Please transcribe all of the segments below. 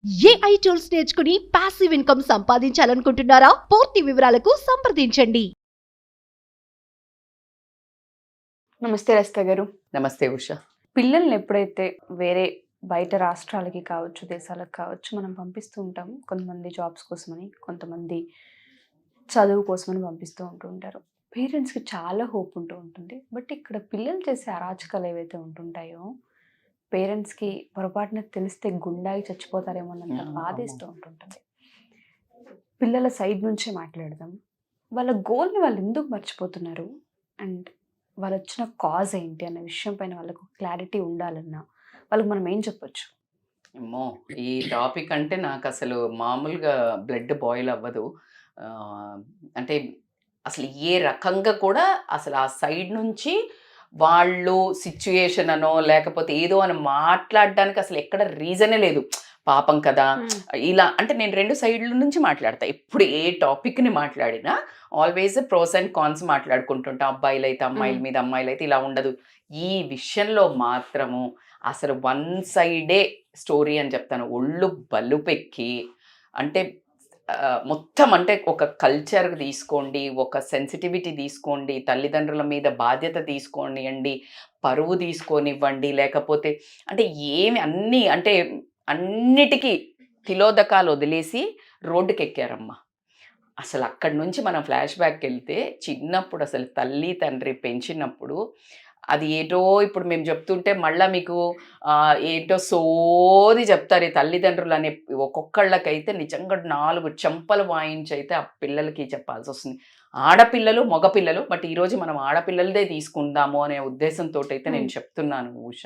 AI tools నేర్చుకుని passive income సంపాదించాలనుకుంటున్నారా? పూర్తి వివరాలకు సంప్రదించండి. నమస్తే రస్తా గారు. నమస్తే ఉష. పిల్లల్ని ఎప్పుడైతే వేరే బయట రాష్ట్రాలకి కావచ్చు, దేశాలకు కావచ్చు మనం పంపిస్తూ ఉంటాం. కొంతమంది జాబ్స్ కోసమని, కొంతమంది చదువు కోసమని పంపిస్తూ ఉంటారు. పేరెంట్స్కి చాలా హోప్ ఉంటూ ఉంటుంది. బట్ ఇక్కడ పిల్లలు చేసే అరాచకాలు ఏవైతే ఉంటుంటాయో పేరెంట్స్కి పొరపాటున తెలిస్తే గుండాయి చచ్చిపోతారేమో అన్నంత బాధేస్తూ ఉంటుంటుంది. పిల్లల సైడ్ నుంచే మాట్లాడదాం. వాళ్ళ గోల్ని వాళ్ళు ఎందుకు మర్చిపోతున్నారు అండ్ వాళ్ళు వచ్చిన కాజ్ ఏంటి అన్న విషయం పైన వాళ్ళకు క్లారిటీ ఉండాలన్నా వాళ్ళకి మనం ఏం చెప్పొచ్చు? ఏమో ఈ టాపిక్ అంటే నాకు అసలు మామూలుగా బ్లడ్ బాయిల్ అవ్వదు. అంటే అసలు ఏ రకంగా కూడా అసలు ఆ సైడ్ నుంచి వాళ్ళు సిచ్యుయేషన్ అనో లేకపోతే ఏదో అని మాట్లాడడానికి అసలు ఎక్కడ రీజనే లేదు. పాపం కదా ఇలా అంటే నేను రెండు సైడ్ల నుంచి మాట్లాడతా. ఎప్పుడు ఏ టాపిక్ని మాట్లాడినా ఆల్వేస్ ప్రోస్ అండ్ కాన్స్ మాట్లాడుకుంటుంటాం. అబ్బాయిలు అయితే అమ్మాయిల మీద, అమ్మాయిలు అయితే ఇలా ఉండదు. ఈ విషయంలో మాత్రము అసలు వన్ సైడే స్టోరీ అని చెప్తాను. ఒళ్ళు బలుపెక్కి అంటే మొత్తం అంటే ఒక కల్చర్ తీసుకోండి, ఒక సెన్సిటివిటీ తీసుకోండి, తల్లిదండ్రుల మీద బాధ్యత తీసుకోనివ్వండి, పరువు తీసుకొనివ్వండి, లేకపోతే అంటే ఏమి అన్నీ అంటే అన్నిటికీ తిలోదకాలు వదిలేసి రోడ్డుకి ఎక్కారమ్మా. అసలు అక్కడి నుంచి మనం ఫ్లాష్ బ్యాక్కి వెళ్తే చిన్నప్పుడు అసలు తల్లి తండ్రి పెంచినప్పుడు అది ఏటో ఇప్పుడు మేము చెప్తుంటే మళ్ళీ మీకు ఏంటో సోది చెప్తారు. ఈ తల్లిదండ్రులు అనే ఒక్కొక్కళ్ళకైతే నిజంగా 4 చెంపలు వాయించి అయితే ఆ పిల్లలకి చెప్పాల్సి వస్తుంది. ఆడపిల్లలు మగపిల్లలు, బట్ ఈరోజు మనం ఆడపిల్లలదే తీసుకుందాము అనే ఉద్దేశంతో అయితే నేను చెప్తున్నాను ఉష.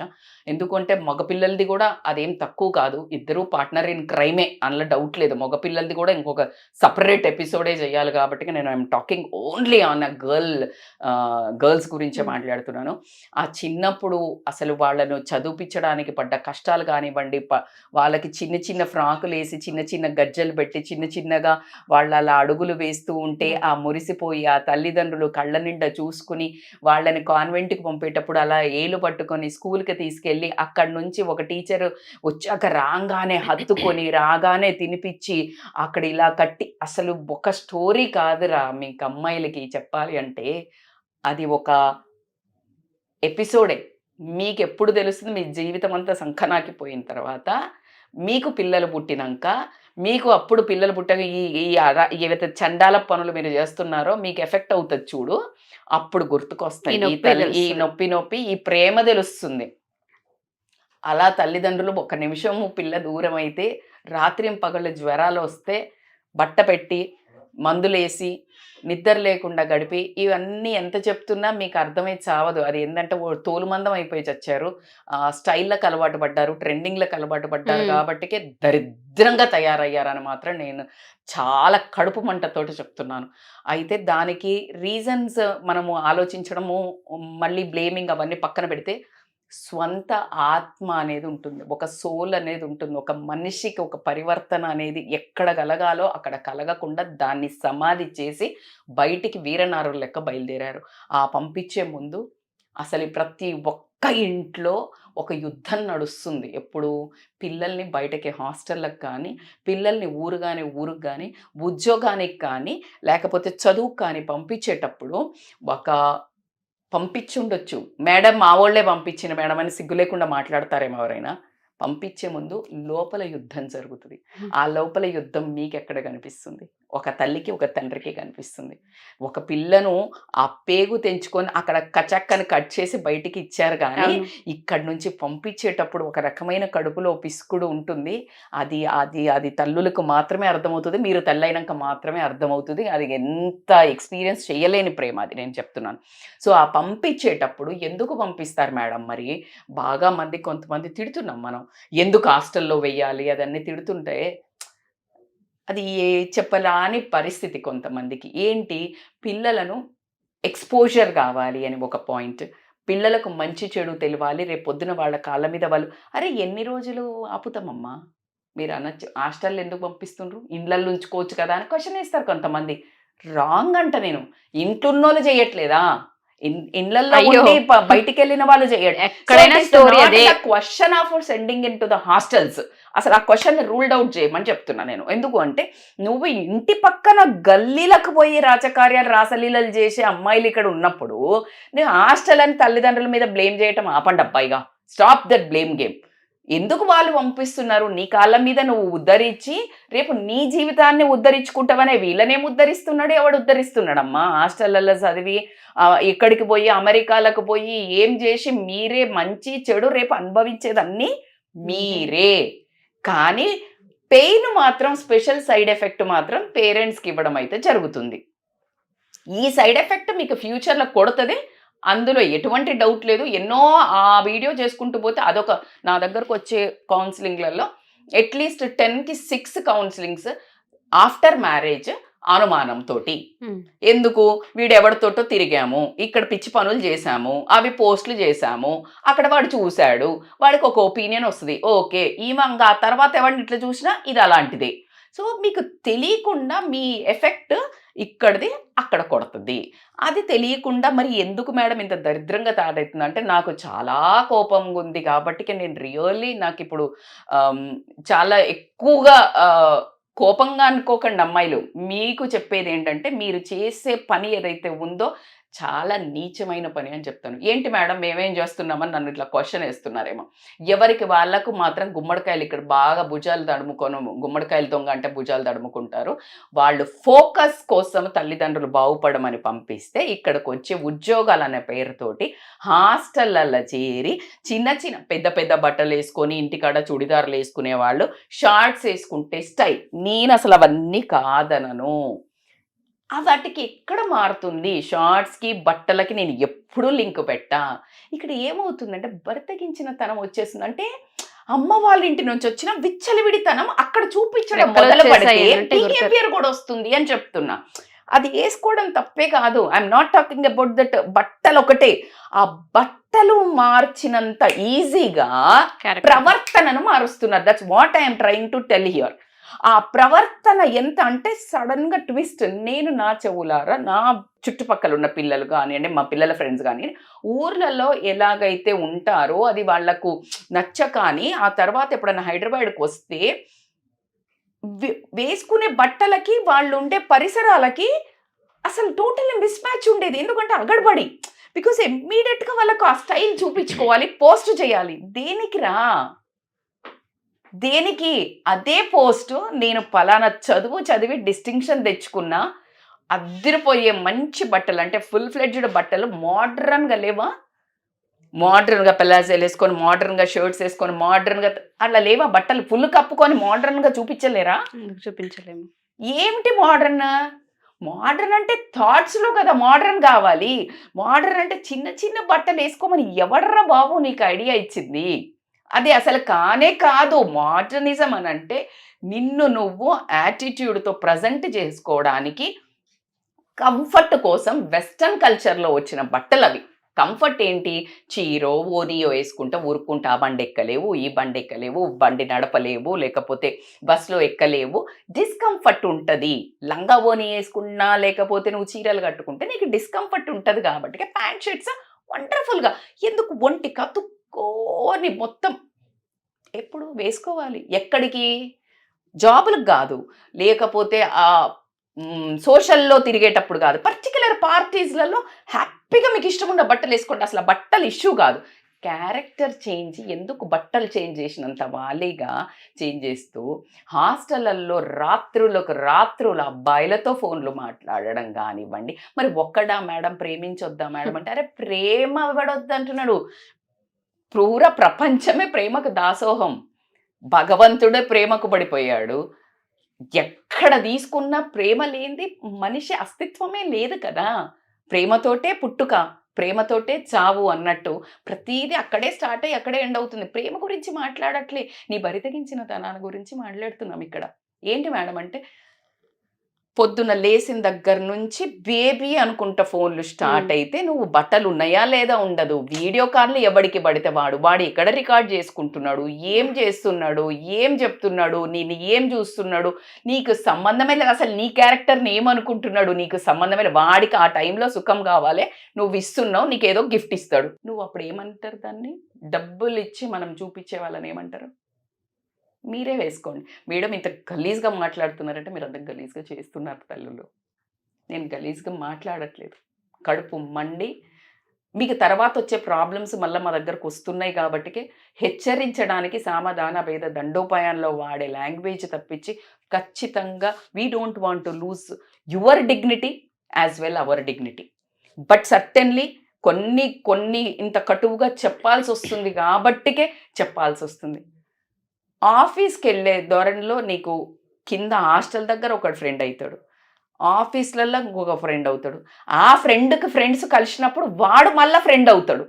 ఎందుకంటే మగపిల్లలది కూడా అదేం తక్కువ కాదు. ఇద్దరు పార్ట్నర్ ఇన్ క్రైమే, అందులో డౌట్ లేదు. మగపిల్లలది కూడా ఇంకొక సపరేట్ ఎపిసోడే చేయాలి కాబట్టి నేను I'm talking only on a girls గురించే మాట్లాడుతున్నాను. ఆ చిన్నప్పుడు అసలు వాళ్ళను చదివించడానికి పడ్డ కష్టాలు కానివ్వండి, వాళ్ళకి చిన్న చిన్న ఫ్రాకులు వేసి చిన్న చిన్న గజ్జలు పెట్టి చిన్న చిన్నగా వాళ్ళ అలా అడుగులు వేస్తూ ఉంటే ఆ మురిసిపోయి ఆ తల్లిదండ్రులు కళ్ళ నిండా చూసుకుని వాళ్ళని కాన్వెంట్కి పంపేటప్పుడు అలా ఏలు పట్టుకొని స్కూల్కి తీసుకెళ్ళి అక్కడి నుంచి ఒక టీచర్ వచ్చాక రాగానే హత్తుకొని రాగానే తినిపించి అక్కడ ఇలా కట్టి అసలు ఒక స్టోరీ కాదురా మీకు అమ్మాయిలకి చెప్పాలి అంటే అది ఒక ఎపిసోడే. మీకు ఎప్పుడు తెలుస్తుంది? మీ జీవితం అంతా సంకనాకిపోయిన తర్వాత మీకు పిల్లలు పుట్టినాక మీకు అప్పుడు పిల్లలు పుట్టాక ఏవైతే చండాల పనులు మీరు చేస్తున్నారో మీకు ఎఫెక్ట్ అవుతుంది చూడు, అప్పుడు గుర్తుకొస్తాయి ఈ నొప్పి ఈ ప్రేమ తెలుస్తుంది. అలా తల్లిదండ్రులు ఒక నిమిషము పిల్ల దూరం అయితే రాత్రింపగళ్ళు జ్వరాలు వస్తే బట్ట పెట్టి మందులేసి నిద్ర లేకుండా గడిపి ఇవన్నీ ఎంత చెప్తున్నా మీకు అర్థమై చావదు. అది ఏంటంటే తోలుమందం అయిపోయి చచ్చారు, స్టైల్లకు అలవాటు పడ్డారు, ట్రెండింగ్లకు అలవాటు పడ్డారు కాబట్టికే దరిద్రంగా తయారయ్యారని మాత్రం నేను చాలా కడుపు మంటతోటి చెప్తున్నాను. అయితే దానికి రీజన్స్ మనము ఆలోచించడము, మళ్ళీ బ్లేమింగ్ అవన్నీ పక్కన పెడితే స్వంత ఆత్మ అనేది ఉంటుంది, ఒక సోల్ అనేది ఉంటుంది. ఒక మనిషికి ఒక పరివర్తన అనేది ఎక్కడ కలగాలో అక్కడ కలగకుండా దాన్ని సమాధి చేసి బయటికి వీరనారుల లెక్క బయలుదేరారు. ఆ పంపించే ముందు అసలు ప్రతి ఒక్క ఇంట్లో ఒక యుద్ధం నడుస్తుంది. ఎప్పుడు పిల్లల్ని బయటకి హాస్టళ్ళకి కానీ, పిల్లల్ని ఊరుకు కానీ, ఉద్యోగానికి కానీ, లేకపోతే చదువుకు కానీ పంపించేటప్పుడు ఒక పంపించుండొచ్చు. మేడం మా వాళ్ళే పంపించిన మేడం అని సిగ్గు లేకుండా మాట్లాడతారేమో ఎవరైనా. పంపించే ముందు లోపల యుద్ధం జరుగుతుంది. ఆ లోపల యుద్ధం మీకెక్కడ కనిపిస్తుంది? ఒక తల్లికి ఒక తండ్రికి కనిపిస్తుంది. ఒక పిల్లను ఆ పేగు తెంచుకొని అక్కడ కచక్కని కట్ చేసి బయటికి ఇచ్చారు కానీ ఇక్కడి నుంచి పంపించేటప్పుడు ఒక రకమైన కడుపులో పిసుకుడు ఉంటుంది. అది అది అది తల్లులకు మాత్రమే అర్థమవుతుంది. మీరు తల్లైనాక మాత్రమే అర్థమవుతుంది. అది ఎంత ఎక్స్పీరియన్స్ చేయలేని ప్రేమ అది నేను చెప్తున్నాను. సో ఆ పంపించేటప్పుడు ఎందుకు పంపిస్తారు మేడం? మరి బాగా కొంతమంది తిడుతున్నాం మనం, ఎందుకు హాస్టల్లో వెయ్యాలి అదన్నీ తిడుతుంటే అది చెప్పరాని పరిస్థితి కొంతమందికి. ఏంటి, పిల్లలను ఎక్స్పోజర్ కావాలి అని ఒక పాయింట్, పిల్లలకు మంచి చెడు తెలియాలి. రేపు పొద్దున వాళ్ళ కాళ్ళ మీద వాళ్ళు అరే ఎన్ని రోజులు ఆపుతామమ్మా మీరు అనొచ్చు, హాస్టల్లో ఎందుకు పంపిస్తుండ్రు, ఇండ్లలో ఉంచుకోవచ్చు కదా అని క్వశ్చన్ వేస్తారు కొంతమంది. రాంగ్ అంట నేను. ఇంట్లోన్నోళ్ళు చేయట్లేదా? ఇళ్లలో అయ్యో. ఉండి బయటికి వెళ్ళిన వాళ్ళు చేయడం. ఎక్కడైనా స్టోరీ అదే. Question of sending in to the hostels, అసలు ఆ క్వశ్చన్ రూల్డ్ అవుట్ చేయమని చెప్తున్నా నేను. ఎందుకు అంటే నువ్వు ఇంటి పక్కన గల్లీలకు పోయి రాజకార్యాలు రాసలీలలు చేసే అమ్మాయిలు ఇక్కడ ఉన్నప్పుడు నేను హాస్టల్ అని తల్లిదండ్రుల మీద బ్లేమ్ చేయటం ఆపండి అబ్బాయిగా. Stop that blame game. ఎందుకు వాళ్ళు పంపిస్తున్నారు? నీ కాళ్ళ మీద నువ్వు ఉద్ధరించి రేపు నీ జీవితాన్ని ఉద్ధరించుకుంటావనే వీళ్ళనేం ఉద్ధరిస్తున్నాడు? ఎవడు ఉద్ధరిస్తున్నాడమ్మా? హాస్టళ్లలో చదివి ఇక్కడికి పోయి అమెరికాలకు పోయి ఏం చేసి మీరే మంచి చెడు రేపు అనుభవించేదన్నీ మీరే. కానీ పెయిన్ మాత్రం, స్పెషల్ సైడ్ ఎఫెక్ట్ మాత్రం పేరెంట్స్కి ఇవ్వడం అయితే జరుగుతుంది. ఈ సైడ్ ఎఫెక్ట్ మీకు ఫ్యూచర్లో కొడుతుంది, అందులో ఎటువంటి డౌట్ లేదు. ఎన్నో ఆ వీడియో చేసుకుంటూ పోతే అదొక నా దగ్గరకు వచ్చే కౌన్సిలింగ్లలో అట్లీస్ట్ 10కి 6 కౌన్సిలింగ్స్ ఆఫ్టర్ మ్యారేజ్ అనుమానంతో. ఎందుకు? వీడెవరితోటో తిరిగాము, ఇక్కడ పిచ్చి పనులు చేశాము, అవి పోస్టులు చేశాము, అక్కడ వాడు చూశాడు, వాడికి ఒక ఒపీనియన్ వస్తుంది, ఓకే ఈమె ఆ తర్వాత ఎవరిని ఇట్లా చూసినా ఇది అలాంటిదే. సో మీకు తెలియకుండా మీ ఎఫెక్ట్ ఇక్కడిది అక్కడ కొడుతుంది. అది తెలియకుండా మరి ఎందుకు మేడం ఇంత దరిద్రంగా తయారవుతుంది అంటే నాకు చాలా కోపంగా ఉంది కాబట్టి నేను రియల్లీ నాకు ఇప్పుడు చాలా ఎక్కువగా కోపంగా అనుకోకండి అమ్మాయిలు. మీకు చెప్పేది ఏంటంటే మీరు చేసే పని ఏదైతే ఉందో చాలా నీచమైన పని అని చెప్తాను. ఏంటి మేడం మేమేం చేస్తున్నామని నన్ను ఇట్లా క్వశ్చన్ వేస్తున్నారేమో. ఎవరికి వాళ్ళకు మాత్రం గుమ్మడికాయలు ఇక్కడ బాగా భుజాలు తడుముకొని, గుమ్మడికాయలు దొంగ అంటే భుజాలు తడుముకుంటారు. వాళ్ళు ఫోకస్ కోసం తల్లిదండ్రులు బాగుపడమని పంపిస్తే ఇక్కడికి వచ్చే ఉద్యోగాలు అనే పేరుతోటి హాస్టళ్ళల్లో చేరి చిన్న చిన్న పెద్ద పెద్ద బట్టలు వేసుకొని ఇంటికాడ చుడిదారులు వేసుకునే వాళ్ళు షార్ట్స్ వేసుకుంటే స్టైల్. నేను అసలు అవన్నీ కాదనను. వాటికి ఎక్కడ మారుతుంది? షార్ట్స్కి బట్టలకి నేను ఎప్పుడూ లింక్ పెట్టా. ఇక్కడ ఏమవుతుందంటే బరితెగించిన తనం వచ్చేస్తుంది. అంటే అమ్మ వాళ్ళ ఇంటి నుంచి వచ్చిన విచ్చలవిడితనం అక్కడ చూపించడం మొదలు పడితే బిహేవియర్ కూడా వస్తుంది అని చెప్తున్నా. అది వేసుకోవడం తప్పే కాదు. I'm not talking about that. బట్టలు ఒకటే, ఆ బట్టలు మార్చినంత ఈజీగా ప్రవర్తనను మారుస్తున్నారు. That's what I'm trying to tell here. ఆ ప్రవర్తన ఎంత అంటే సడన్ గా ట్విస్ట్. నేను నా చెవులారా నా చుట్టుపక్కల ఉన్న పిల్లలు కానివ్వండి, మా పిల్లల ఫ్రెండ్స్ కానివ్వండి, ఊర్లలో ఎలాగైతే ఉంటారో అది వాళ్లకు నచ్చకాని ఆ తర్వాత ఎప్పుడైనా హైదరాబాద్కి వస్తే వేసుకునే బట్టలకి వాళ్ళు ఉండే పరిసరాలకి అసలు టోటల్ మిస్ మ్యాచ్ ఉండేది. ఎందుకంటే అగడబడి, బికాస్ ఇమ్మీడియట్గా వాళ్ళకు ఆ స్టైల్ చూపించుకోవాలి, పోస్ట్ చేయాలి. దేనికి? అదే పోస్ట్ నేను పలానా చదువు చదివి డిస్టింక్షన్ తెచ్చుకున్నా, అద్దరిపోయే మంచి బట్టలు అంటే ఫుల్ ఫ్లెడ్జ్డ్ బట్టలు మోడ్రన్గా లేవా? మోడ్రన్గా పెలాజోలు వేసుకొని, మోడ్రన్గా షర్ట్స్ వేసుకొని, మోడ్రన్గా అట్లా లేవా బట్టలు? ఫుల్ కప్పుకొని మోడ్రన్గా చూపించలేరా? చూపించలేము. ఏమిటి మోడ్రన్? మోడ్రన్ అంటే థాట్స్లో కదా మోడ్రన్ కావాలి. మోడ్రన్ అంటే చిన్న చిన్న బట్టలు వేసుకోమని ఎవడరా బాబు నీకు ఐడియా ఇచ్చింది? అది అసలు కానే కాదు. మోడర్నిజం అని అంటే నిన్ను నువ్వు యాటిట్యూడ్తో ప్రజెంట్ చేసుకోవడానికి, కంఫర్ట్ కోసం వెస్టర్న్ కల్చర్లో వచ్చిన బట్టలు అవి. కంఫర్ట్ ఏంటి? చీరో ఓనియో వేసుకుంటా ఊరుకుంటా ఆ బండి ఎక్కలేవు, ఈ బండి ఎక్కలేవు, బండి నడపలేవు, లేకపోతే బస్సులో ఎక్కలేవు, డిస్కంఫర్ట్ ఉంటుంది. లంగా ఓని వేసుకున్నా లేకపోతే నువ్వు చీరలు కట్టుకుంటే నీకు డిస్కంఫర్ట్ ఉంటుంది. కాబట్టి ప్యాంట్ షర్ట్స్ వండర్ఫుల్గా ఎందుకు ఒంటి కతుక్కోని మొత్తం ఎప్పుడు వేసుకోవాలి. ఎక్కడికి? జాబులకు కాదు, లేకపోతే ఆ సోషల్లో తిరిగేటప్పుడు కాదు, పర్టికులర్ పార్టీస్లలో హ్యాపీగా మీకు ఇష్టం ఉన్న బట్టలు వేసుకోండి. అసలు బట్టలు ఇష్యూ కాదు. క్యారెక్టర్ చేంజ్ ఎందుకు? బట్టలు చేంజ్ చేసినంత వాలీగా చేంజ్ చేస్తూ హాస్టళ్లలో రాత్రులు అబ్బాయిలతో ఫోన్లు మాట్లాడడం కానివ్వండి. మరి ఒక్కడా మేడం ప్రేమించొద్దా మేడం అంటే, అరే ప్రేమ ఇవ్వడొద్దు అంటున్నాడు. క్రూర ప్రపంచమే ప్రేమకు దాసోహం. భగవంతుడే ప్రేమకు పడిపోయాడు. ఎక్కడ తీసుకున్నా ప్రేమ లేనిది మనిషి అస్తిత్వమే లేదు కదా. ప్రేమతోటే పుట్టుక, ప్రేమతోటే చావు అన్నట్టు ప్రతిదీ అక్కడే స్టార్ట్ అయ్యి అక్కడే ఎండ్ అవుతుంది. ప్రేమ గురించి మాట్లాడట్లే, నీ బరితెగించిన తనాన్ని గురించి మాట్లాడుతున్నాం ఇక్కడ. ఏంటి మేడం అంటే పొద్దున లేసిన దగ్గర నుంచి బేబీ అనుకుంటా ఫోన్లు స్టార్ట్ అయితే నువ్వు బట్టలు ఉన్నాయా లేదా ఉండదు, వీడియో కాల్లు ఎవడికి పడితే వాడు ఎక్కడ రికార్డ్ చేసుకుంటున్నాడు, ఏం చేస్తున్నాడు, ఏం చెప్తున్నాడు, నేను ఏం చూస్తున్నాడు, నీకు సంబంధమే లేదు, అసలు నీ క్యారెక్టర్ని ఏమనుకుంటున్నాడు, నీకు సంబంధమే లేదు, వాడికి ఆ టైంలో సుఖం కావాలి, నువ్వు ఇస్తున్నావు, నీకు ఏదో గిఫ్ట్ ఇస్తాడు, నువ్వు అప్పుడు ఏమంటారు దాన్ని, డబ్బులు ఇచ్చి మనం చూపించే వాళ్ళని ఏమంటారు, మీరే వేసుకోండి. మేడం ఇంత గలీజ్గా మాట్లాడుతున్నారంటే మీరు అంత గలీజ్గా చేస్తున్నారు తల్లులు. నేను గలీజ్గా మాట్లాడట్లేదు, కడుపు మండి మీకు తర్వాత వచ్చే ప్రాబ్లమ్స్ మళ్ళీ మా దగ్గరకు వస్తున్నాయి కాబట్టి హెచ్చరించడానికి సామధాన భేద దండోపాయంలో వాడే లాంగ్వేజ్ తప్పించి ఖచ్చితంగా we don't want to lose your dignity as well our dignity. But certainly కొన్ని ఇంత కటువుగా చెప్పాల్సి వస్తుంది కాబట్టికే చెప్పాల్సి వస్తుంది. ఆఫీస్కి వెళ్ళే ధోరణిలో నీకు కింద హాస్టల్ దగ్గర ఒక ఫ్రెండ్ అవుతాడు, ఆఫీస్లలో ఇంకొక ఫ్రెండ్ అవుతాడు, ఆ ఫ్రెండ్కి ఫ్రెండ్స్ కలిసినప్పుడు వాడు మళ్ళీ ఫ్రెండ్ అవుతాడు.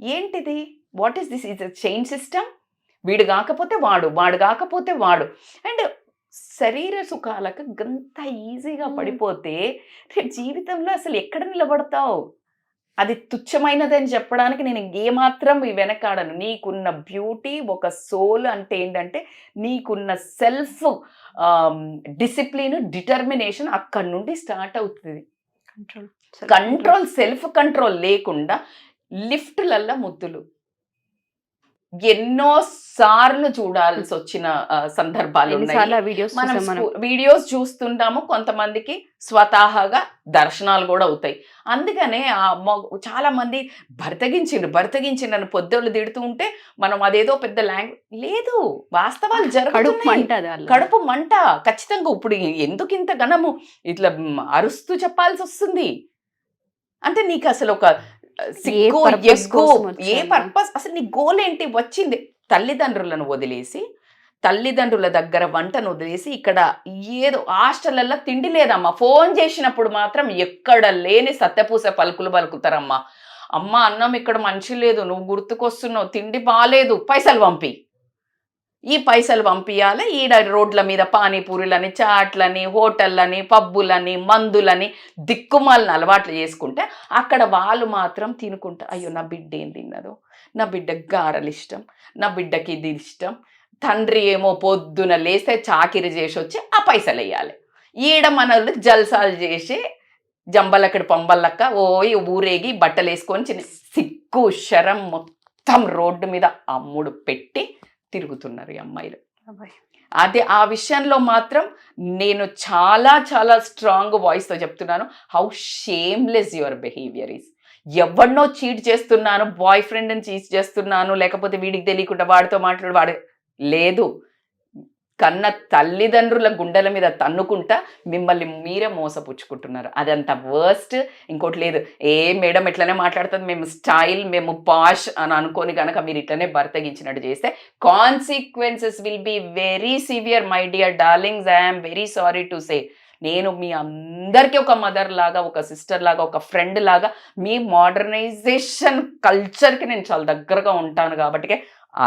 ఏంటిది, what is this, is a chain system. వీడు కాకపోతే వాడు కాకపోతే వాడు. అండ్ శరీర సుఖాలకు గంత ఈజీగా పడిపోతే రేపు జీవితంలో అసలు ఎక్కడ నిలబడతావు? అది తుచ్చమైనదని చెప్పడానికి నేను ఏమాత్రం వెనకాడను. నీకున్న బ్యూటీ, ఒక సోల్ అంటే ఏంటంటే నీకున్న సెల్ఫ్ డిసిప్లిన్, డిటర్మినేషన్ అక్కడి నుండి స్టార్ట్ అవుతుంది. కంట్రోల్, సెల్ఫ్ కంట్రోల్ లేకుండా లిఫ్ట్లల్లో ముద్దులు ఎన్నో సార్లు చూడాల్సి వచ్చిన సందర్భాలు ఉన్నాయి. మనం వీడియోస్ చూస్తుంటాము, కొంతమందికి స్వతహాగా దర్శనాలు కూడా అవుతాయి. అందుకనే చాలా మంది భర్తగించిండని పొద్దులు తిడుతూ ఉంటే మనం అదేదో పెద్ద లేదు, వాస్తవాలు జరుగుతున్నాయి. కడుపు మంట ఖచ్చితంగా. ఇప్పుడు ఎందుకు ఇంత ఘనము ఇట్లా అరుస్తూ చెప్పాల్సి వస్తుంది అంటే నీకు అసలు ఒక సిగ్గు, ఎగ్గు, ఏ పర్పస్, అసలు నీ గోల్ ఏంటి? వచ్చింది తల్లిదండ్రులను వదిలేసి, తల్లిదండ్రుల దగ్గర వంటను వదిలేసి, ఇక్కడ ఏదో హాస్టల్లో తిండి లేదమ్మా, ఫోన్ చేసినప్పుడు మాత్రం ఎక్కడ లేని సత్యపూస పలుకులు పలుకుతారమ్మా. అమ్మ అన్నం ఇక్కడ మంచి లేదు, నువ్వు గుర్తుకొస్తున్నావు, తిండి బాగాలేదు, పైసలు పంపి. ఈ పైసలు పంపించాలి, ఈడ రోడ్ల మీద పానీపూరీలని, చాట్లని, హోటళ్ళని, పబ్బులని, మందులని దిక్కుమాలని అలవాట్లు చేసుకుంటే అక్కడ వాళ్ళు మాత్రం తినుకుంటా, అయ్యో నా బిడ్డ ఏం తిన్నదో, నా బిడ్డకి గారెలు ఇష్టం, నా బిడ్డకి ఇది ఇష్టం. తండ్రి ఏమో పొద్దున లేస్తే చాకిరి చేసి వచ్చి ఆ పైసలు వేయాలి. ఈడ మనల్ని జల్సాలు చేసి జంబలక్కడి పంబల్లక్క ఊరేగి బట్టలు వేసుకొని చిన్న సిగ్గు శరం మొత్తం రోడ్డు మీద అమ్ముడు పెట్టి తిరుగుతున్నారు ఈ అమ్మాయిలు. అదే ఆ విషయంలో మాత్రం నేను చాలా చాలా స్ట్రాంగ్ వాయిస్తో చెప్తున్నాను, how shameless your behaviour is. ఎవరినో చీట్ చేస్తున్నాను, బాయ్ ఫ్రెండ్ని చీట్ చేస్తున్నాను, లేకపోతే వీడికి తెలియకుండా వాడితో వాడు లేదు. కన్న తల్లిదండ్రుల గుండెల మీద తన్నుకుంటా మిమ్మల్ని మీరే మోసపుచ్చుకుంటున్నారు. అదంత వర్స్ట్. ఇంకోటి లేదు, మేడం ఇట్లనే మాట్లాడుతుంది, మేము స్టైల్, మేము పాష్ అని అనుకొని కనుక మీరు ఇట్లనే బర్తగించినట్టు చేస్తే consequences will be very severe my dear darlings. I'm very sorry to say. నేను మీ అందరికీ ఒక మదర్ లాగా, ఒక సిస్టర్ లాగా, ఒక ఫ్రెండ్ లాగా, మీ మోడర్నైజేషన్ కల్చర్కి నేను చాలా దగ్గరగా ఉంటాను కాబట్టి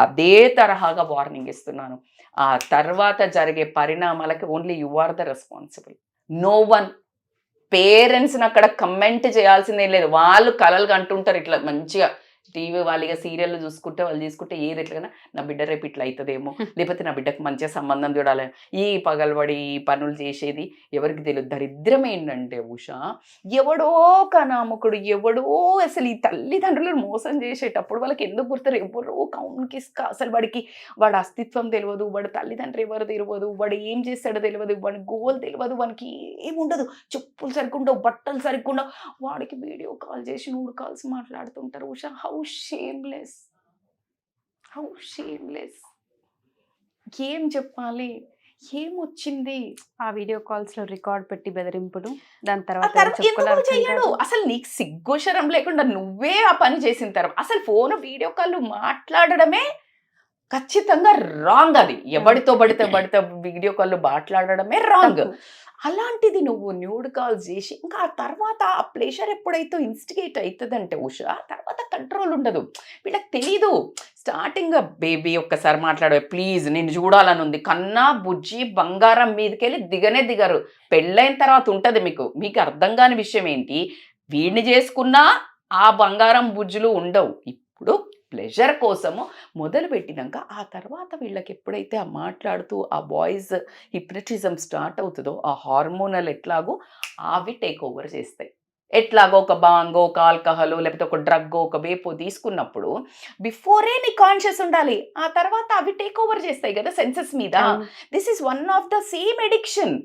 అదే తరహాగా వార్నింగ్ ఇస్తున్నాను. ఆ తర్వాత జరిగే పరిణామాలకి only you are the responsible, no one. పేరెంట్స్ని అక్కడ కమెంట్ చేయాల్సిందేం లేదు. వాళ్ళు కలలు కంటుంటారు ఇట్లా మంచిగా టీవీ వాళ్ళగా సీరియల్ చూసుకుంటే వాళ్ళు తీసుకుంటే ఏది ఎట్లయినా నా బిడ్డ రేపు ఇట్లా అవుతుందేమో, లేకపోతే నా బిడ్డకు మంచిగా సంబంధం చూడాలి, ఈ పగలబడి ఈ పనులు చేసేది ఎవరికి తెలియదు. దరిద్రం ఏంటంటే ఉషా, ఎవడో కనామకుడు, ఎవడో అసలు ఈ తల్లిదండ్రులను మోసం చేసేటప్పుడు వాళ్ళకి ఎందుకు గుర్తారు, ఎవరో కౌన్కి అసలు వాడి అస్తిత్వం తెలియదు, వాడి తల్లిదండ్రులు ఎవరు తెలియదు, వాడు ఏం చేస్తాడో తెలియదు, వాడి గోల్ తెలియదు, వానికి ఏముండదు, చెప్పులు సరిగ్గా ఉండవు, బట్టలు సరిగ్గా ఉండవు, వాడికి వీడియో కాల్ చేసి 3 కాల్స్ మాట్లాడుతుంటారు. Usha, how shameless, how shameless. ఏం చెప్పాలి, ఏమొచ్చింది? ఆ వీడియో కాల్స్ లో రికార్డ్ పెట్టి బెదిరింపులు, దాని ఎందుకు తర్వాత చెయ్యడు? అసలు నీకు సిగ్గుశరం లేకుండా నువ్వే ఆ పని చేసిన తర్వాత అసలు ఫోన్ వీడియో కాల్ మాట్లాడడమే ఖచ్చితంగా రాంగ్. అది ఎవడితో పడితే వీడియో కాల్ మాట్లాడడమే రాంగ్. అలాంటిది నువ్వు న్యూడ్ కాల్ చేసి ఇంకా ఆ తర్వాత ఆ ప్లేజర్ ఎప్పుడైతే ఇన్స్టిగేట్ అవుతుందంటే ఉషా, తర్వాత కంట్రోల్ ఉండదు. వీళ్ళకి తెలీదు. స్టార్టింగ్ బేబీ ఒక్కసారి మాట్లాడే, ప్లీజ్ నేను చూడాలని ఉంది, కన్నా బుజ్జి బంగారం మీదకెళ్ళి దిగరు. పెళ్ళైన తర్వాత ఉంటుంది మీకు అర్థం కాని విషయం ఏంటి, వీడిని చేసుకున్నా ఆ బంగారం బుజ్జులు ఉండవు. ఇప్పుడు ప్లెజర్ కోసము మొదలు పెట్టినాక ఆ తర్వాత వీళ్ళకి ఎప్పుడైతే ఆ మాట్లాడుతూ ఆ బాయ్స్ హిప్నటిజం స్టార్ట్ అవుతుందో ఆ హార్మోనల్ ఎట్లాగో అవి టేక్ ఓవర్ చేస్తాయి. ఎట్లాగో ఒక బాంగో, ఒక ఆల్కహాలో, లేకపోతే ఒక డ్రగ్గో, ఒక వేపో తీసుకున్నప్పుడు బిఫోరే నీ కాన్షియస్ ఉండాలి. ఆ తర్వాత అవి టేక్ ఓవర్ చేస్తాయి కదా సెన్సెస్ మీద. This is one of the same addiction.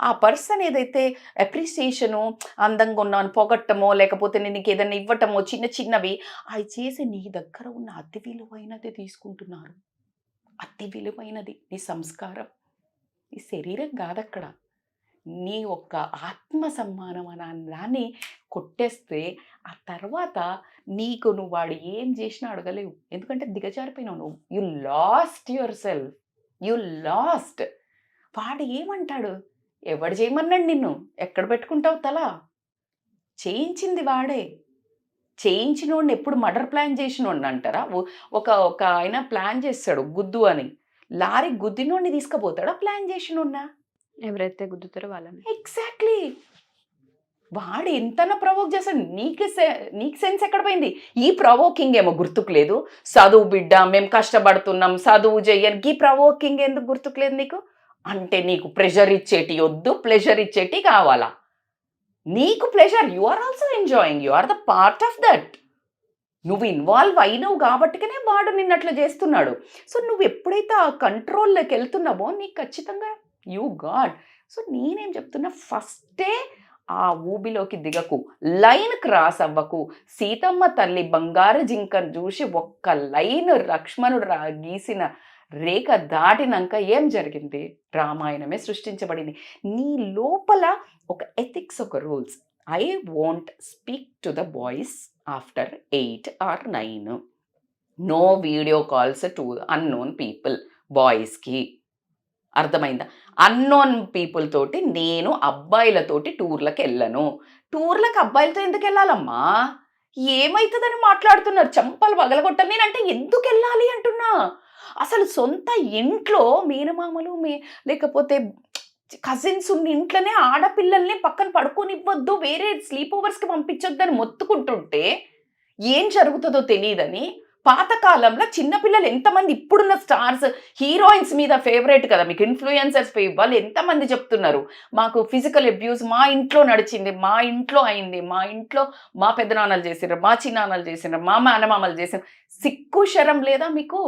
ఆ పర్సన్ ఏదైతే అప్రిసియేషను, అందంగా ఉన్నాను పొగట్టమో, లేకపోతే నేను నీకు ఏదైనా ఇవ్వటమో, చిన్నవి అవి చేసి నీ దగ్గర ఉన్న అతి విలువైనది తీసుకుంటున్నారు. అతి విలువైనది నీ సంస్కారం, నీ శరీరం కాదక్కడ, నీ ఒక్క ఆత్మ సమ్మానం అనే దాన్ని కొట్టేస్తే ఆ తర్వాత నీకు నువ్వు వాడు ఏం చేసినా అడగలేవు. ఎందుకంటే దిగజారిపోయినావు నువ్వు. You lost your self, you last. వాడు ఏమంటాడు, ఎవడు చేయమన్నాడు నిన్ను, ఎక్కడ పెట్టుకుంటావు తల? చేయించింది వాడే. చేయించినోడిని ఎప్పుడు మర్డర్ ప్లాన్ చేసినోడిని అంటారా? ఒక ఆయన ప్లాన్ చేస్తాడు గుద్దు అని, లారీ గుద్దినోడిని తీసుకుపోతాడా ప్లాన్ చేసినోడినా? ఎవరైతే గుద్దుతారో వాళ్ళని. ఎగ్జాక్ట్లీ. వాడు ఎంతనా ప్రవోక్ చేస్తాడు. నీకు సెన్స్ ఎక్కడ పోయింది? ఈ ప్రవోకింగ్ ఏమో గుర్తుకు లేదు. చదువు బిడ్డ, మేము కష్టపడుతున్నాం, చదువు చెయ్యని ఈ ప్రవోకింగ్ ఎందుకు గుర్తుకు లేదు నీకు? అంటే నీకు ప్రెషర్ ఇచ్చేటి వద్దు, ప్లెజర్ ఇచ్చేటి కావాలా? నీకు pleasure, you are also enjoying, you are the part of that. నువ్వు ఇన్వాల్వ్ అయినవు కాబట్టికనే వాడు నిన్నట్లు చేస్తున్నాడు. సో నువ్వు ఎప్పుడైతే ఆ కంట్రోల్లోకి వెళ్తున్నావో నీకు ఖచ్చితంగా యూ గాడ్. సో నేనేం చెప్తున్నా, ఫస్టే ఆ ఊబిలోకి దిగకు, లైన్ క్రాస్ అవ్వకు. సీతమ్మ తల్లి బంగారు జింకను చూసి ఒక్క లైన్ లక్ష్మణుడు గీసిన రేఖ దాటినాక ఏం జరిగింది? రామాయణమే సృష్టించబడింది. నీ లోపల ఒక ఎథిక్స్, ఒక rules. I won't speak to the boys after 8 or 9. No video calls to unknown people. బాయ్స్కి అర్థమైందా? అన్నోన్ పీపుల్ తోటి నేను అబ్బాయిలతోటి టూర్లకు వెళ్ళను. టూర్లకు అబ్బాయిలతో ఎందుకు వెళ్ళాలమ్మా? ఏమవుతుందని మాట్లాడుతున్నారు, చంపలు పగలగొట్టాలి. నేనంటే ఎందుకు వెళ్ళాలి అంటున్నా. అసలు సొంత ఇంట్లో మేనమామలు లేకపోతే కజిన్స్ ఉన్న ఇంట్లోనే ఆడపిల్లల్ని పక్కన పడుకోనివ్వద్దు, వేరే స్లీప్ ఓవర్స్కి పంపించొద్దని మొత్తుకుంటుంటే ఏం జరుగుతుందో తెలియదని, పాతకాలంలో చిన్నపిల్లలు ఎంతమంది, ఇప్పుడున్న స్టార్స్ హీరోయిన్స్ మీద ఫేవరెట్ కదా మీకు, ఇన్ఫ్లుయెన్సర్స్ వాళ్ళు ఎంతమంది చెప్తున్నారు, మాకు ఫిజికల్ అబ్యూస్ మా ఇంట్లో నడిచింది, మా ఇంట్లో అయింది, మా ఇంట్లో మా పెద్దనాన్నలు చేసినారు, మా చిన్నాన్నలు చేసినారు, మా మేనమామలు చేసినారు. సిగ్గు శరం లేదా మీకు?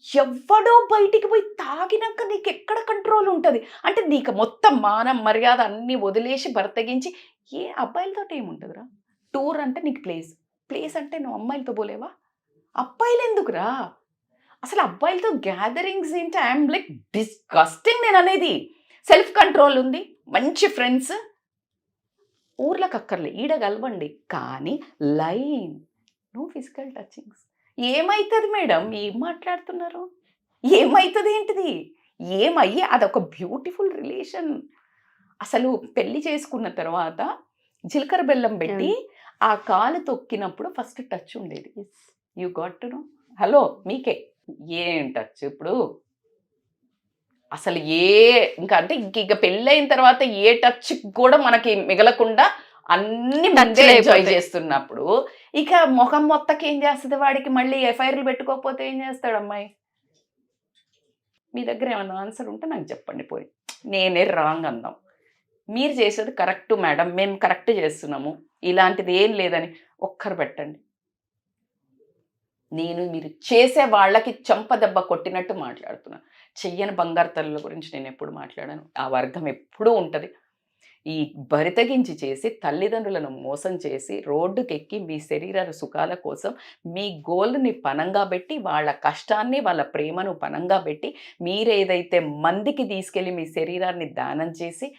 ఎవ్వడో బయటికి పోయి తాగినాక నీకు ఎక్కడ కంట్రోల్ ఉంటుంది? అంటే నీకు మొత్తం మానం మర్యాద అన్నీ వదిలేసి బర్తగించి ఏ అబ్బాయిలతో ఏముంటుందిరా? టూర్ అంటే నీకు ప్లేస్ అంటే నువ్వు అమ్మాయిలతో పోలేవా? అబ్బాయిలు ఎందుకురా? అసలు అబ్బాయిలతో గ్యాదరింగ్స్ ఏంటి? ఐఎమ్ లైక్ డిస్గస్టింగ్ నేను అనేది. సెల్ఫ్ కంట్రోల్ ఉంది, మంచి ఫ్రెండ్స్, ఊర్లకు అక్కర్లే, ఈడ కలవండి, కానీ లైన్ నో ఫిజికల్ టచింగ్స్. ఏమవుతుంది మేడం? ఏం మాట్లాడుతున్నారు? ఏమవుతుంది ఏంటిది? ఏమయ్యి అదొక బ్యూటిఫుల్ రిలేషన్. అసలు పెళ్లి చేసుకున్న తర్వాత జీలకర్ర బెల్లం పెట్టి ఆ కాలు తొక్కినప్పుడు ఫస్ట్ టచ్ ఉండేది. You got to know. Hello మీకే ఏం టచ్ ఇప్పుడు? అసలు ఇంకా అంటే ఇంక పెళ్ళైన తర్వాత ఏ టచ్ కూడా మనకి మిగలకుండా అన్ని ముందే ఎంజాయ్ చేస్తున్నప్పుడు ఇక ముఖం మొత్తకి ఏం చేస్తుంది వాడికి? మళ్ళీ ఎఫ్ఐఆర్లు పెట్టుకోకపోతే ఏం చేస్తాడు అమ్మాయి? మీ దగ్గర ఏమైనా ఆన్సర్ ఉంటే నాకు చెప్పండి. పోయి నేనే రాంగ్ అందాం, మీరు చేసేది కరెక్ట్ మేడం, మేము కరెక్ట్ చేస్తున్నాము, ఇలాంటిది ఏం లేదని ఒక్కరు పెట్టండి. నేను మీరు చేసే వాళ్ళకి చంపదెబ్బ కొట్టినట్టు మాట్లాడుతున్నాను. చెయ్యని బంగారు తల్లుల గురించి నేను ఎప్పుడు మాట్లాడాను. ఆ వర్గం ఎప్పుడూ ఉంటుంది. ఈ బరితెగించి చేసి తల్లిదండ్రులను మోసం చేసి రోడ్డుకెక్కి మీ శరీర సుఖాల కోసం మీ గోల్ని పనంగా పెట్టి వాళ్ళ కష్టాన్ని వాళ్ళ ప్రేమను పనంగా పెట్టి మీరేదైతే మందికి తీసుకెళ్ళి మీ శరీరాన్ని దానం చేసి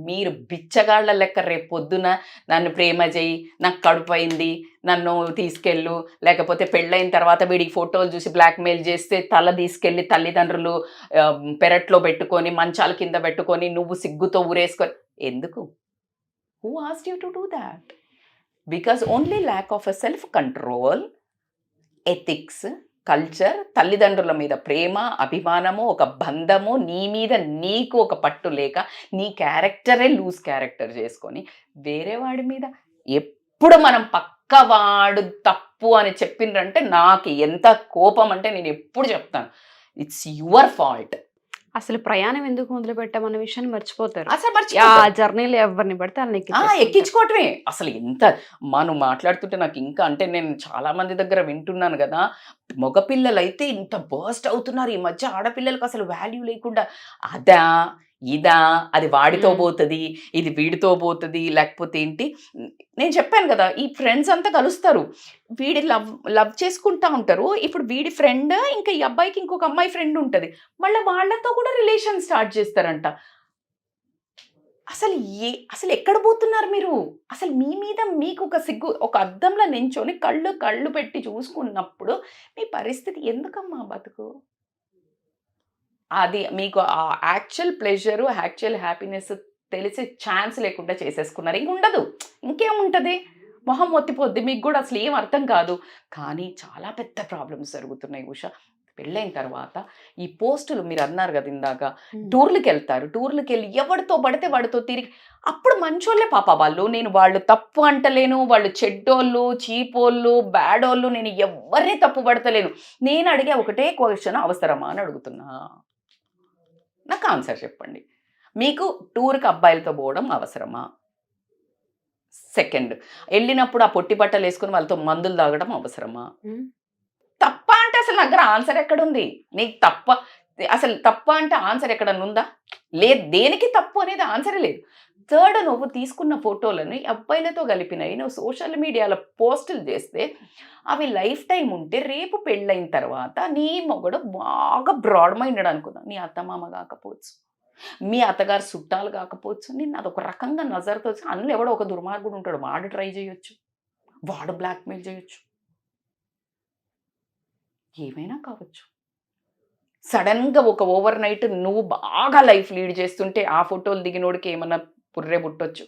మీరు బిచ్చగాళ్ల లెక్క రేపు పొద్దున నన్ను ప్రేమ చేయి, నాకు కడుపైంది, నన్ను తీసుకెళ్ళు, లేకపోతే పెళ్ళైన తర్వాత వీడికి ఫోటోలు చూసి బ్లాక్మెయిల్ చేస్తే తల తీసుకెళ్ళి తల్లిదండ్రులు పెరట్లో పెట్టుకొని మంచాల కింద పెట్టుకొని నువ్వు సిగ్గుతో ఊరేసుకొని ఎందుకు? Who asked you to do that? Because only lack of a self control, ethics, culture, తల్లిదండ్రుల మీద ప్రేమ, అభిమానము, ఒక బంధము, నీ మీద నీకు ఒక పట్టు లేక నీ క్యారెక్టరే లూజ్ క్యారెక్టర్ చేసుకొని వేరే వాడి మీద ఎప్పుడు మనం పక్కవాడు తప్పు అని చెప్పిండ్రంటే నాకు ఎంత కోపం అంటే నేను ఎప్పుడు చెప్తాను, ఇట్స్ యువర్ ఫాల్ట్. అసలు ప్రయాణం ఎందుకు మొదలు పెట్టామన్న విషయాన్ని మర్చిపోతారు. అసలు ఆ జర్నీలో ఎవరిని పడితే వాళ్ళని ఎక్కించుకోవటమే. అసలు ఎంత మనం మాట్లాడుతుంటే నాకు ఇంకా అంటే నేను చాలా మంది దగ్గర వింటున్నాను కదా, మగపిల్లలైతే ఇంత బర్స్ట్ అవుతున్నారు ఈ మధ్య, ఆడపిల్లలకు అసలు వాల్యూ లేకుండా అదా ఇదా, అది వాడితో పోతుంది, ఇది వీడితో పోతుంది, లేకపోతే ఏంటి. నేను చెప్పాను కదా, ఈ ఫ్రెండ్స్ అంతా కలుస్తారు, వీడి లవ్ చేసుకుంటా ఉంటారు. ఇప్పుడు వీడి ఫ్రెండ్ ఇంకా ఈ అబ్బాయికి ఇంకొక అమ్మాయి ఫ్రెండ్ ఉంటుంది, మళ్ళీ వాళ్ళతో కూడా రిలేషన్ స్టార్ట్ చేస్తారంట. అసలు ఎక్కడ పోతున్నారు మీరు? అసలు మీ మీద మీకు ఒక సిగ్గు, ఒక అద్దంలో నించొని కళ్ళు పెట్టి చూసుకున్నప్పుడు మీ పరిస్థితి ఎందుకమ్మా బతుకు? అది మీకు ఆ యాక్చువల్ ప్లెజరు, యాక్చువల్ హ్యాపీనెస్ తెలిసే ఛాన్స్ లేకుండా చేసేసుకున్నారు. ఇంక ఉండదు, ఇంకేముంటుంది, మొహం మొత్తిపోద్ది, మీకు కూడా అసలు ఏం అర్థం కాదు. కానీ చాలా పెద్ద ప్రాబ్లమ్స్ జరుగుతున్నాయి ఉషా. పెళ్ళైన తర్వాత ఈ పోస్టులు మీరు అన్నారు కదా ఇందాక, టూర్లకు వెళ్తారు, టూర్లకు వెళ్ళి ఎవరితో పడితే వాడితో తిరిగి, అప్పుడు మంచోళ్ళే పాప వాళ్ళు, నేను వాళ్ళు తప్పు అంటలేను, వాళ్ళు చెడ్డోళ్ళు, చీపోళ్ళు, బ్యాడోళ్ళు, నేను ఎవరిని తప్పు పడతలేను. నేను అడిగే ఒకటే క్వశ్చన్, అవసరమా అని అడుగుతున్నా, నాకు ఆన్సర్ చెప్పండి. మీకు టూర్కి అబ్బాయిలతో పోవడం అవసరమా? సెకండ్, వెళ్ళినప్పుడు ఆ పొట్టి బట్టలు వేసుకుని వాళ్ళతో మందులు తాగడం అవసరమా? తప్ప అంటే అసలు నా దగ్గర ఆన్సర్ ఎక్కడుంది? నీకు అసలు తప్ప అంటే ఆన్సర్ ఎక్కడన్నా ఉందా? లేదు, దేనికి తప్పు అనేది ఆన్సరే లేదు. థర్డ్, నువ్వు తీసుకున్న ఫోటోలను అబ్బాయిలతో కలిపినవి నువ్వు సోషల్ మీడియాలో పోస్టులు చేస్తే అవి లైఫ్ టైం ఉంటే రేపు పెళ్ళైన తర్వాత నీ మొగుడు బాగా బ్రాడ్ మైండెడ్ అనుకుందాం, నీ అత్తమామ కాకపోవచ్చు, మీ అత్తగారు చుట్టాలు కాకపోవచ్చు, నిన్ను అదొక రకంగా నజర్తో అందులో ఎవడో ఒక దుర్మార్గుడు ఉంటాడు, వాడు ట్రై చేయొచ్చు, వాడు బ్లాక్మెయిల్ చేయొచ్చు, ఏమైనా కావచ్చు. సడన్గా ఒక ఓవర్ నైట్ నువ్వు బాగా లైఫ్ లీడ్ చేస్తుంటే ఆ ఫోటోలు దిగినోడికి ఏమన్నా పుర్రే పుట్టొచ్చు.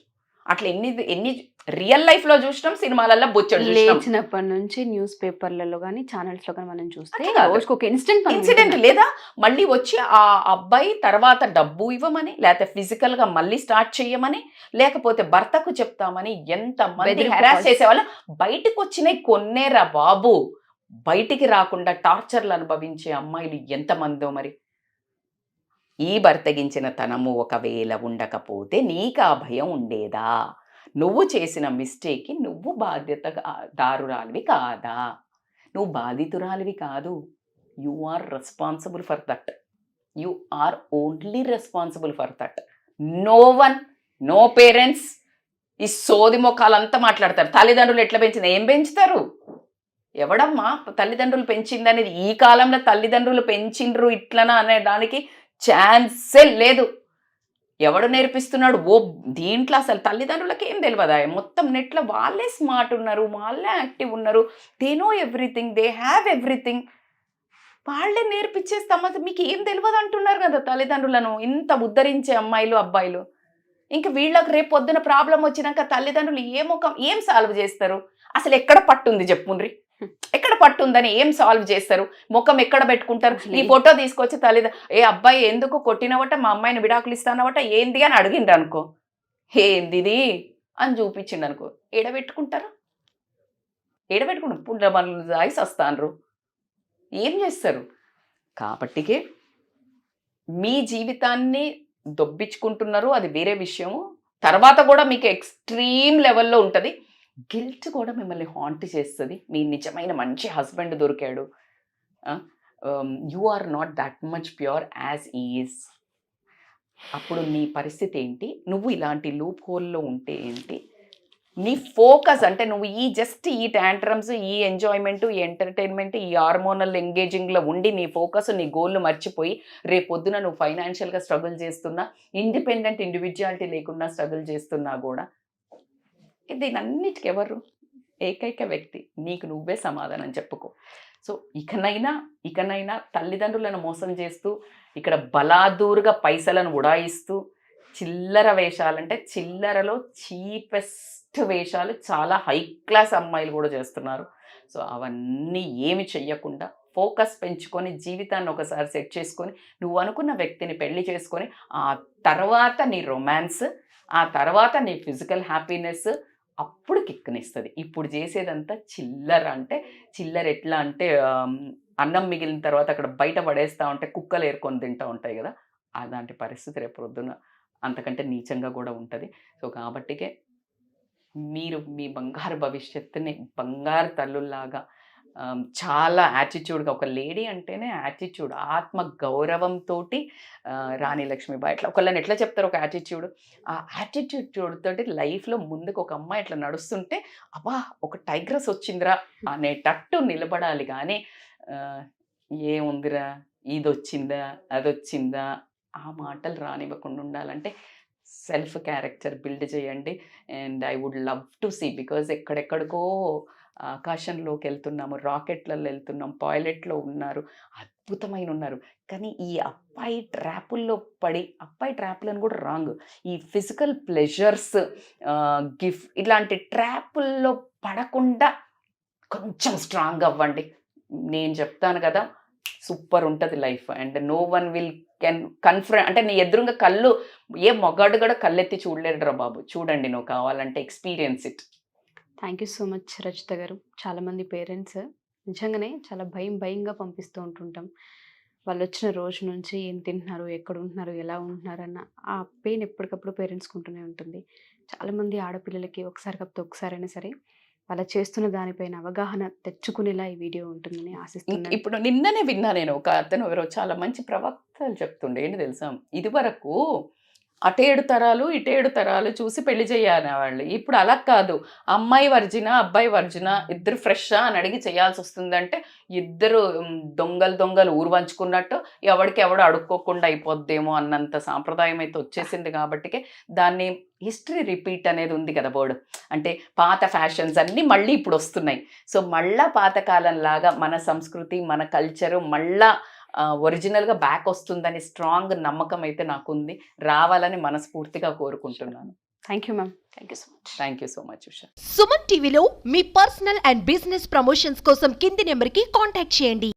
అట్లా ఎన్ని రియల్ లైఫ్ లో చూసినాం, సినిమాలలో బొచ్చడు లేచినప్పటి నుంచి న్యూస్ పేపర్లలో కానీ ఛానల్స్ లో కానీ మనం చూస్తే రోజుకి ఒక ఇన్సిడెంట్ లేదా మళ్ళీ వచ్చి ఆ అబ్బాయి తర్వాత డబ్బు ఇవ్వమని, లేకపోతే ఫిజికల్ గా మళ్ళీ స్టార్ట్ చేయమని, లేకపోతే భర్తకు చెప్తామని ఎంత మంది హెరాస్ చేసేవాళ్ళు. బయటకు వచ్చినాయి కొన్నేరా బాబు, బయటికి రాకుండా టార్చర్లు అనుభవించే అమ్మాయిలు ఎంతమందో. మరి ఈ బర్తగించిన తనము ఒకవేళ ఉండకపోతే నీకు ఆ భయం ఉండేదా? నువ్వు చేసిన మిస్టేక్కి నువ్వు దారురాలివి కాదా? నువ్వు బాధితురాలివి కాదు. You are responsible for that. You are only responsible for that. No one, no parents. ఈ సోది మొక్కలంతా మాట్లాడతారు. తల్లిదండ్రులు ఎట్లా పెంచిన, ఏం పెంచుతారు? ఎవడమ్మా తల్లిదండ్రులు పెంచిందనేది? ఈ కాలంలో తల్లిదండ్రులు పెంచిండ్రు ఇట్లనా అనే దానికి ఛాన్సే లేదు. ఎవడు నేర్పిస్తున్నాడు? దీంట్లో అసలు తల్లిదండ్రులకి ఏం తెలియదా? మొత్తం నెట్లో వాళ్ళే స్మార్ట్ ఉన్నారు, వాళ్ళే యాక్టివ్ ఉన్నారు, they know everything, they have everything. వాళ్ళే నేర్పించే సమస్య మీకు ఏం తెలియదు అంటున్నారు కదా తల్లిదండ్రులను. ఇంత ఉద్ధరించే అమ్మాయిలు అబ్బాయిలు. ఇంకా వీళ్ళకి రేపు పొద్దున ప్రాబ్లం వచ్చినాక తల్లిదండ్రులు ఏం సాల్వ్ చేస్తారు? అసలు ఎక్కడ పట్టుంది చెప్పుండ్రి, ఎక్కడ పట్టుందని ఏం సాల్వ్ చేస్తారు? ముఖం ఎక్కడ పెట్టుకుంటారు? ఈ ఫోటో తీసుకొచ్చి ఏ అబ్బాయి ఎందుకు కొట్టినవట, మా అమ్మాయిని విడాకులు ఇస్తానవట, ఏంది అని అడిగిండ్రు అనుకో, ఏందిది అని చూపించిండు అనుకో, ఏడబెట్టుకుంటారు? పుండ్ర మనలు రాయిస్ వస్తాన్రు, ఏం చేస్తారు? కాబట్టికే మీ జీవితాన్ని దొబ్బించుకుంటున్నారు, అది వేరే విషయము. తర్వాత కూడా మీకు ఎక్స్ట్రీమ్ లెవెల్లో ఉంటుంది. గిల్ట్ కూడా మిమ్మల్ని హాంట్ చేస్తుంది. మీ నిజమైన మంచి హస్బెండ్ దొరికాడు, you are not that much pure as is. అప్పుడు నీ పరిస్థితి ఏంటి, నువ్వు ఇలాంటి లూప్ హోల్లో ఉంటే ఏంటి, నీ ఫోకస్ అంటే నువ్వు ఈ టాంట్రమ్స్, ఈ ఎంజాయ్మెంట్, ఈ ఎంటర్టైన్మెంట్, ఈ హార్మోనల్ ఎంగేజింగ్లో ఉండి నీ ఫోకస్, నీ గోల్ను మర్చిపోయి రేపొద్దున నువ్వు ఫైనాన్షియల్గా స్ట్రగుల్ చేస్తున్నా, ఇండిపెండెంట్ ఇండివిజువాలిటీ లేకుండా స్ట్రగుల్ చేస్తున్నా కూడా దీనన్నిటికి ఎవరు ఏకైక వ్యక్తి నీకు నువ్వే సమాధానం చెప్పుకో. సో ఇకనైనా తల్లిదండ్రులను మోసం చేస్తూ ఇక్కడ బలాదూరుగా పైసలను ఉడాయిస్తూ చిల్లర వేషాలంటే చిల్లరలో చీపెస్ట్ వేషాలు చాలా హై క్లాస్ అమ్మాయిలు కూడా చేస్తున్నారు. సో అవన్నీ ఏమి చెయ్యకుండా ఫోకస్ పెంచుకొని జీవితాన్ని ఒకసారి సెట్ చేసుకొని నువ్వు అనుకున్న వ్యక్తిని పెళ్లి చేసుకొని ఆ తర్వాత నీ రొమాన్స్, ఆ తర్వాత నీ ఫిజికల్ హ్యాపీనెస్ అప్పుడు కిక్కునిస్తుంది. ఇప్పుడు చేసేదంతా చిల్లర. అంటే చిల్లర ఎట్లా అంటే అన్నం మిగిలిన తర్వాత అక్కడ బయట పడేస్తూ ఉంటే కుక్కలు ఏరుకొని తింటూ ఉంటాయి కదా, అలాంటి పరిస్థితి రేపు పొద్దున అంతకంటే నీచంగా కూడా ఉంటుంది. సో కాబట్టికే మీరు మీ బంగారు భవిష్యత్తుని బంగారు తల్లుల్లాగా చాలా యాటిట్యూడ్గా, ఒక లేడీ అంటేనే యాటిట్యూడ్, ఆత్మ గౌరవంతో రాణి లక్ష్మీబాయి ఇట్లా ఒకళ్ళని ఎట్లా చెప్తారు ఒక యాటిట్యూడ్, ఆ యాటిట్యూడ్ తోటి లైఫ్లో ముందుకు ఒక అమ్మాయి ఇట్లా నడుస్తుంటే అబ్బా ఒక టైగ్రస్ వచ్చిందిరా అనేటట్టు నిలబడాలి. కానీ ఏముందిరా ఇది వచ్చిందా అది వచ్చిందా ఆ మాటలు రానివ్వకుండా ఉండాలంటే సెల్ఫ్ క్యారెక్టర్ బిల్డ్ చేయండి. And I would love to see, because ఎక్కడెక్కడికో ఆకాశంలోకి వెళ్తున్నాము, రాకెట్లలో వెళ్తున్నాం, పైలట్లో ఉన్నారు, అద్భుతమైన ఉన్నారు. కానీ ఈ అబ్బాయి ట్రాపుల్లో పడి, అబ్బాయి ట్రాపులను కూడా రాంగ్, ఈ ఫిజికల్ ప్లెజర్స్ ఇలాంటి ట్రాపుల్లో పడకుండా కొంచెం స్ట్రాంగ్ అవ్వండి. నేను చెప్తాను కదా, సూపర్ ఉంటుంది life. And no one will confront అంటే నీ ఎదురుగా కళ్ళు ఏ మొగాడు కూడా కళ్ళెత్తి చూడలేడురా బాబు. చూడండి నువ్వు కావాలంటే experience it. Thank you so much Rachitha గారు. చాలామంది పేరెంట్స్ నిజంగానే చాలా భయంగా పంపిస్తూ ఉంటుంటాం. వాళ్ళు వచ్చిన రోజు నుంచి ఏం తింటున్నారు, ఎక్కడ ఉంటున్నారు, ఎలా ఉంటున్నారు అన్న ఆ పెయిన్ ఎప్పటికప్పుడు పేరెంట్స్కి ఉంటూనే ఉంటుంది. చాలామంది ఆడపిల్లలకి ఒకసారి కాకపోతే ఒకసారైనా సరే వాళ్ళు చేస్తున్న దానిపైన అవగాహన తెచ్చుకునేలా ఈ వీడియో ఉంటుందని ఆశిస్తున్నాను. ఇప్పుడు నిన్ననే విన్నా నేను, ఒక అతను ఎవరో చాలా మంచి ప్రవక్తలు చెప్తుండే ఏంటి తెలుసా, ఇదివరకు అటేడు తరాలు ఇటేడు తరాలు చూసి పెళ్లి చేయాలి వాళ్ళు. ఇప్పుడు అలా కాదు, అమ్మాయి వర్జిన అబ్బాయి వర్జిన ఇద్దరు ఫ్రెషా అని అడిగి చేయాల్సి వస్తుందంటే ఇద్దరు దొంగలు ఊరు వంచుకున్నట్టు ఎవడికి ఎవడు అడుక్కోకుండా అయిపోద్దేమో అన్నంత సాంప్రదాయం అయితే వచ్చేసింది. కాబట్టికే దాన్ని హిస్టరీ రిపీట్ అనేది ఉంది కదా వర్డ్, అంటే పాత ఫ్యాషన్స్ అన్నీ మళ్ళీ ఇప్పుడు వస్తున్నాయి. సో మళ్ళా పాతకాలం లాగా మన సంస్కృతి మన కల్చరు మళ్ళా ఒరిజినల్గా బ్యాక్ వస్తుందని స్ట్రాంగ్ నమ్మకం అయితే నాకు ఉంది. రావాలని మనస్ఫూర్తిగా కోరుకుంటున్నాను. Thank you ma'am. Thank you so much. Thank you so much Usha. Suman టీవీలో మీ పర్సనల్ అండ్ బిజినెస్ ప్రమోషన్స్ కోసం కింది నెంబర్కి కాంటాక్ట్ చేయండి.